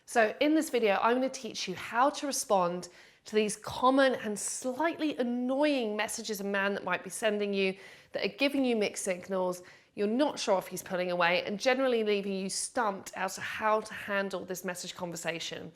So in this video, I'm going to teach you how to respond to these common and slightly annoying messages a man that might be sending you that are giving you mixed signals. You're not sure if he's pulling away and generally leaving you stumped as to how to handle this message conversation.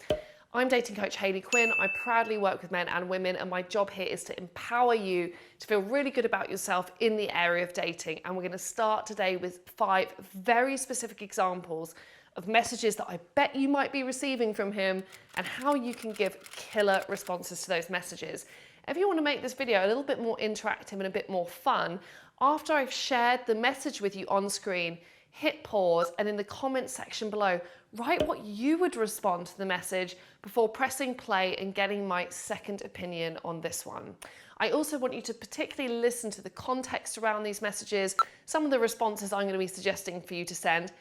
I'm dating coach Hayley Quinn. I proudly work with men and women, and my job here is to empower you to feel really good about yourself in the area of dating. And we're going to start today with 5 very specific examples of messages that I bet you might be receiving from him and how you can give killer responses to those messages. If you want to make this video a little bit more interactive and a bit more fun, after I've shared the message with you on screen, hit pause and in the comment section below, write what you would respond to the message before pressing play and getting my second opinion on this one. I also want you to particularly listen to the context around these messages. Some of the responses I'm going to be suggesting for you to send,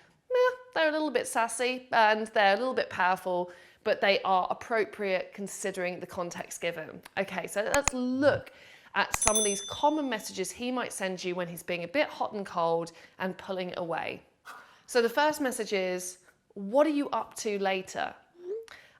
they're a little bit sassy and they're a little bit powerful, but they are appropriate considering the context given. Okay, so let's look at some of these common messages he might send you when he's being a bit hot and cold and pulling away. So the first message is, what are you up to later?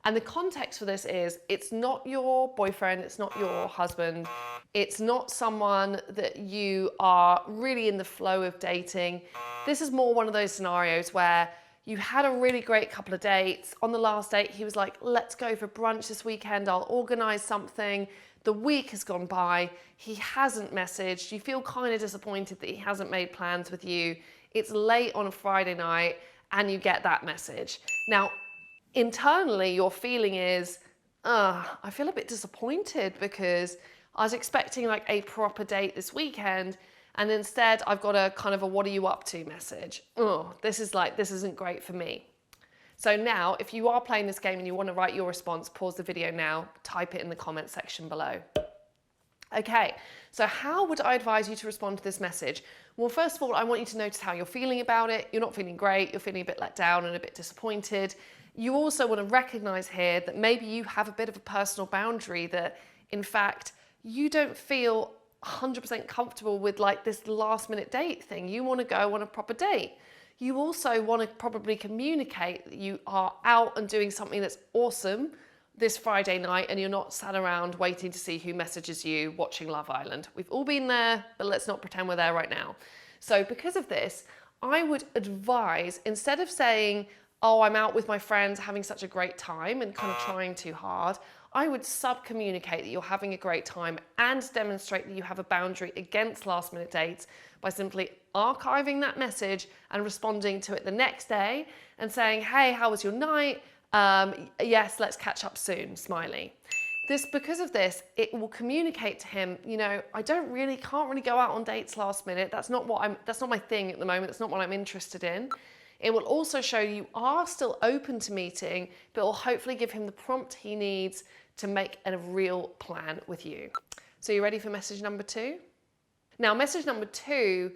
And the context for this is, it's not your boyfriend, it's not your husband, it's not someone that you are really in the flow of dating. This is more one of those scenarios where you had a really great couple of dates. On the last date, he was like, let's go for brunch this weekend, I'll organize something. The week has gone by, he hasn't messaged, you feel kind of disappointed that he hasn't made plans with you. It's late on a Friday night and you get that message. Now, internally, your feeling is, I feel a bit disappointed because I was expecting like a proper date this weekend and instead I've got a kind of a what are you up to message. This isn't great for me. So now, if you are playing this game and you want to write your response, pause the video now, type it in the comment section below. Okay, so how would I advise you to respond to this message? Well, first of all, I want you to notice how you're feeling about it. You're not feeling great, you're feeling a bit let down and a bit disappointed. You also want to recognize here that maybe you have a bit of a personal boundary that, in fact, you don't feel 100% comfortable with like this last minute date thing. You want to go on a proper date. You also want to probably communicate that you are out and doing something that's awesome this Friday night and you're not sat around waiting to see who messages you watching Love Island. We've all been there, but let's not pretend we're there right now. So because of this, I would advise, instead of saying, oh, I'm out with my friends having such a great time and kind of trying too hard, I would sub-communicate that you're having a great time and demonstrate that you have a boundary against last minute dates by simply archiving that message and responding to it the next day and saying, hey, how was your night? Yes, let's catch up soon, smiley. Because of this, it will communicate to him, you know, I can't really go out on dates last minute. That's not my thing at the moment. That's not what I'm interested in. It will also show you are still open to meeting, but will hopefully give him the prompt he needs to make a real plan with you. So you ready for message number 2? Now, message number 2,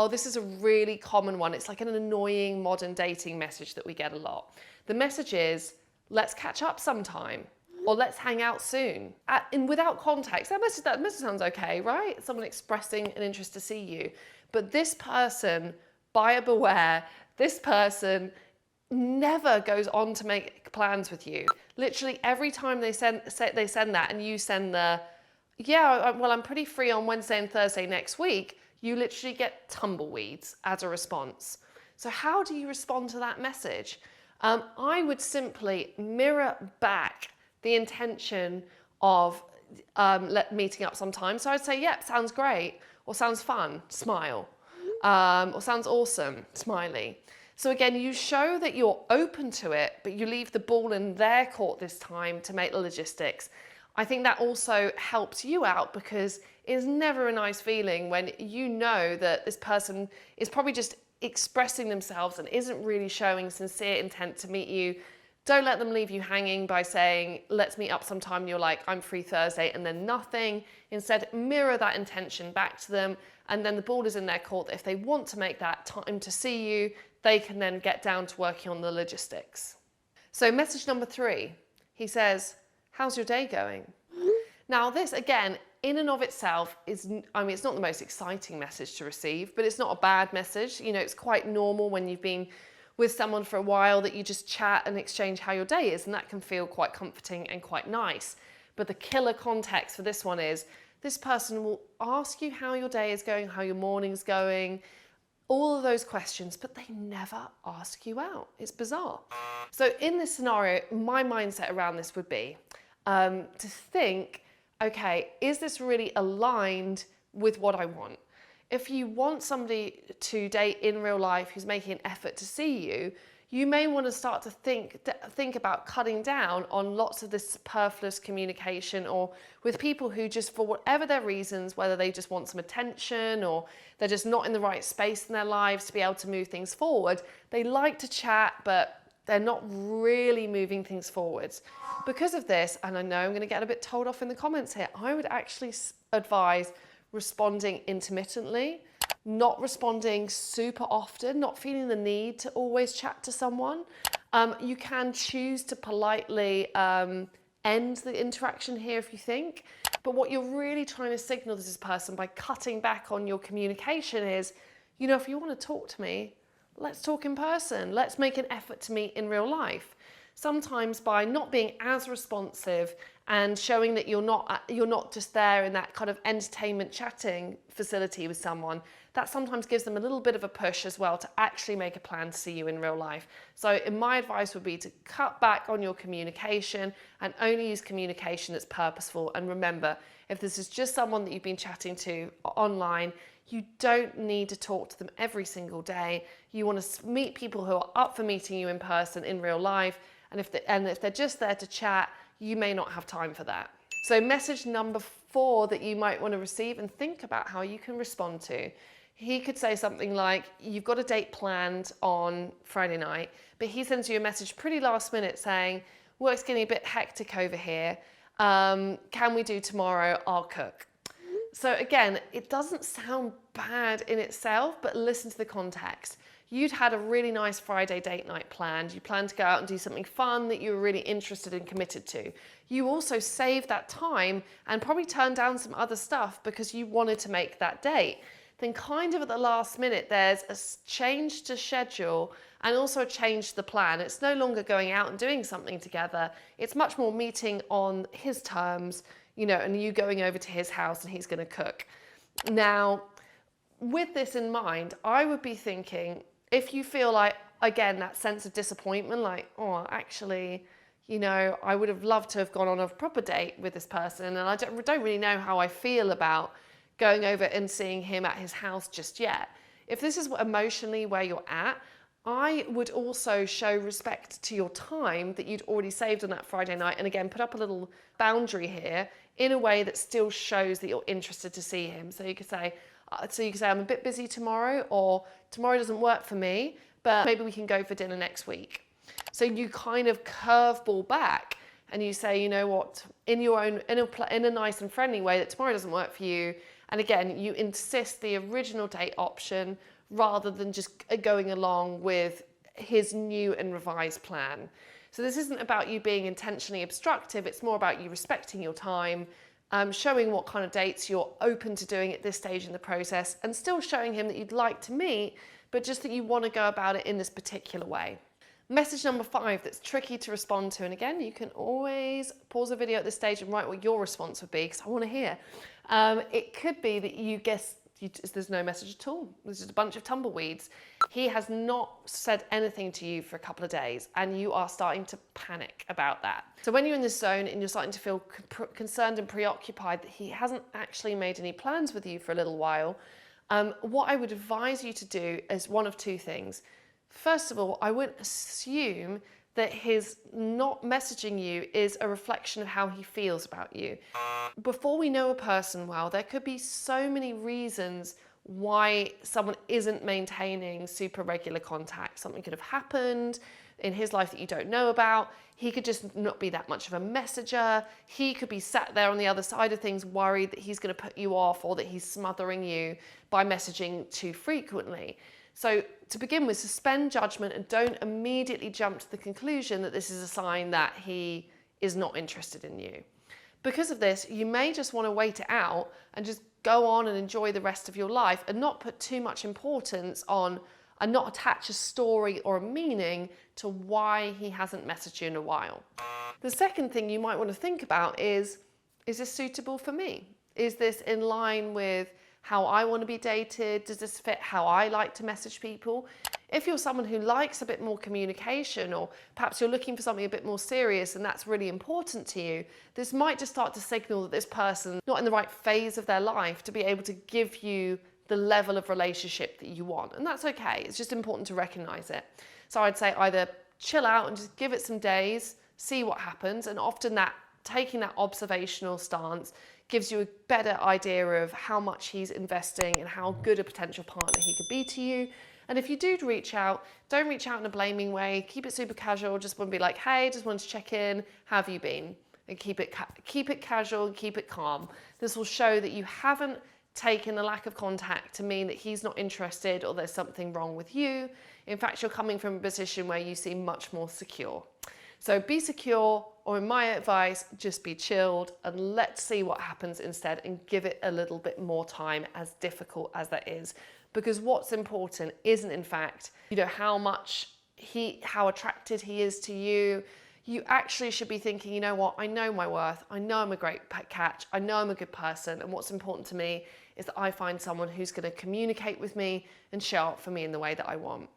this is a really common one. It's like an annoying modern dating message that we get a lot. The message is, let's catch up sometime, or let's hang out soon. And without context, that message sounds okay, right? Someone expressing an interest to see you. But this person, buyer beware, this person never goes on to make plans with you. Literally every time they send that and you send the, yeah, well, I'm pretty free on Wednesday and Thursday next week, you literally get tumbleweeds as a response. So how do you respond to that message? I would simply mirror back the intention of meeting up sometime. So I'd say, yep, sounds great, or sounds fun, smile, or sounds awesome, smiley. So again, you show that you're open to it, but you leave the ball in their court this time to make the logistics. I think that also helps you out because it's never a nice feeling when you know that this person is probably just expressing themselves and isn't really showing sincere intent to meet you. Don't let them leave you hanging by saying, let's meet up sometime. And you're like, I'm free Thursday, and then nothing. Instead, mirror that intention back to them. And then the ball is in their court that if they want to make that time to see you, they can then get down to working on the logistics. So message number 3, he says, how's your day going? Now this, again, in and of itself is, it's not the most exciting message to receive, but it's not a bad message. You know, it's quite normal when you've been with someone for a while that you just chat and exchange how your day is, and that can feel quite comforting and quite nice. But the killer context for this one is this person will ask you how your day is going, how your morning's going, all of those questions, but they never ask you out. It's bizarre. So in this scenario, my mindset around this would be to think, okay, is this really aligned with what I want? If you want somebody to date in real life who's making an effort to see you, you may want to start to think about cutting down on lots of this superfluous communication, or with people who just, for whatever their reasons, whether they just want some attention or they're just not in the right space in their lives to be able to move things forward, they like to chat, but they're not really moving things forwards. Because of this, and I know I'm going to get a bit told off in the comments here, I would actually advise responding intermittently, not responding super often, not feeling the need to always chat to someone. You can choose to politely end the interaction here if you think, but what you're really trying to signal to this person by cutting back on your communication is, you know, if you want to talk to me, let's talk in person. Let's make an effort to meet in real life. Sometimes by not being as responsive and showing that you're not just there in that kind of entertainment chatting facility with someone, that sometimes gives them a little bit of a push as well to actually make a plan to see you in real life. So my advice would be to cut back on your communication and only use communication that's purposeful. And remember, if this is just someone that you've been chatting to online, you don't need to talk to them every single day. You want to meet people who are up for meeting you in person in real life. And if they're just there to chat, you may not have time for that. So message number 4 that you might want to receive and think about how you can respond to. He could say something like, you've got a date planned on Friday night, but he sends you a message pretty last minute saying, work's getting a bit hectic over here. Can we do tomorrow? I'll cook. So again, it doesn't sound bad in itself, but listen to the context. You'd had a really nice Friday date night planned. You planned to go out and do something fun that you were really interested and committed to. You also saved that time and probably turned down some other stuff because you wanted to make that date. Then kind of at the last minute, there's a change to schedule and also a change to the plan. It's no longer going out and doing something together. It's much more meeting on his terms, you know, and you going over to his house and he's going to cook. Now, with this in mind, I would be thinking, if you feel like, again, that sense of disappointment, like, oh, actually, you know, I would have loved to have gone on a proper date with this person, and I don't really know how I feel about going over and seeing him at his house just yet. If this is emotionally where you're at, I would also show respect to your time that you'd already saved on that Friday night, and again, put up a little boundary here in a way that still shows that you're interested to see him. So you could say, I'm a bit busy tomorrow, or tomorrow doesn't work for me, but maybe we can go for dinner next week. So you kind of curveball back and you say, you know what, in a nice and friendly way, that tomorrow doesn't work for you. And again, you insist the original date option rather than just going along with his new and revised plan. So this isn't about you being intentionally obstructive. It's more about you respecting your time, showing what kind of dates you're open to doing at this stage in the process, and still showing him that you'd like to meet, but just that you want to go about it in this particular way. Message number 5 that's tricky to respond to, and again, you can always pause the video at this stage and write what your response would be, because I want to hear. It could be that you guess there's no message at all. There's just a bunch of tumbleweeds. He has not said anything to you for a couple of days, and you are starting to panic about that. So when you're in this zone and you're starting to feel concerned and preoccupied that he hasn't actually made any plans with you for a little while, what I would advise you to do is one of 2 things. First of all, I wouldn't assume that his not messaging you is a reflection of how he feels about you. Before we know a person well, there could be so many reasons why someone isn't maintaining super regular contact. Something could have happened in his life that you don't know about. He could just not be that much of a messenger. He could be sat there on the other side of things worried that he's going to put you off, or that he's smothering you by messaging too frequently. So to begin with, suspend judgment and don't immediately jump to the conclusion that this is a sign that he is not interested in you. Because of this, you may just want to wait it out and just go on and enjoy the rest of your life and not put too much importance on, and not attach a story or a meaning to why he hasn't messaged you in a while. The second thing you might want to think about is this suitable for me? Is this in line with how I want to be dated? Does this fit how I like to message people? If you're someone who likes a bit more communication, or perhaps you're looking for something a bit more serious and that's really important to you, this might just start to signal that this person's not in the right phase of their life to be able to give you the level of relationship that you want. And that's okay. It's just important to recognize it. So I'd say either chill out and just give it some days, see what happens. And often that taking that observational stance gives you a better idea of how much he's investing and how good a potential partner he could be to you. And if you do reach out, don't reach out in a blaming way. Keep it super casual. Just want to be like, hey, just wanted to check in. How have you been? And keep it casual and keep it calm. This will show that you haven't taken a lack of contact to mean that he's not interested or there's something wrong with you. In fact, you're coming from a position where you seem much more secure. So be secure, or in my advice, just be chilled and let's see what happens instead, and give it a little bit more time, as difficult as that is. Because what's important isn't in fact, how attracted he is to you. You actually should be thinking, you know what, I know my worth, I know I'm a great catch, I know I'm a good person, and what's important to me is that I find someone who's going to communicate with me and show up for me in the way that I want.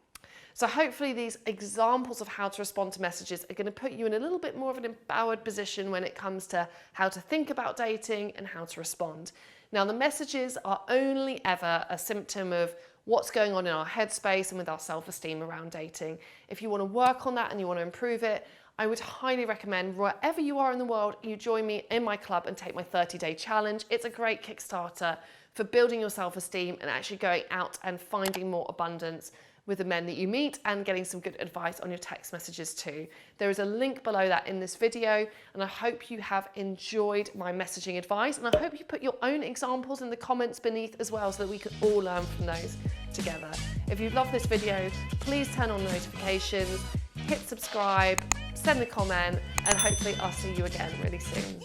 So hopefully these examples of how to respond to messages are going to put you in a little bit more of an empowered position when it comes to how to think about dating and how to respond. Now, the messages are only ever a symptom of what's going on in our headspace and with our self-esteem around dating. If you want to work on that and you want to improve it, I would highly recommend, wherever you are in the world, you join me in my club and take my 30-day challenge. It's a great Kickstarter for building your self-esteem and actually going out and finding more abundance with the men that you meet and getting some good advice on your text messages too. There is a link below that in this video, and I hope you have enjoyed my messaging advice, and I hope you put your own examples in the comments beneath as well so that we can all learn from those together. If you love this video, please turn on notifications, hit subscribe, send a comment, and hopefully I'll see you again really soon.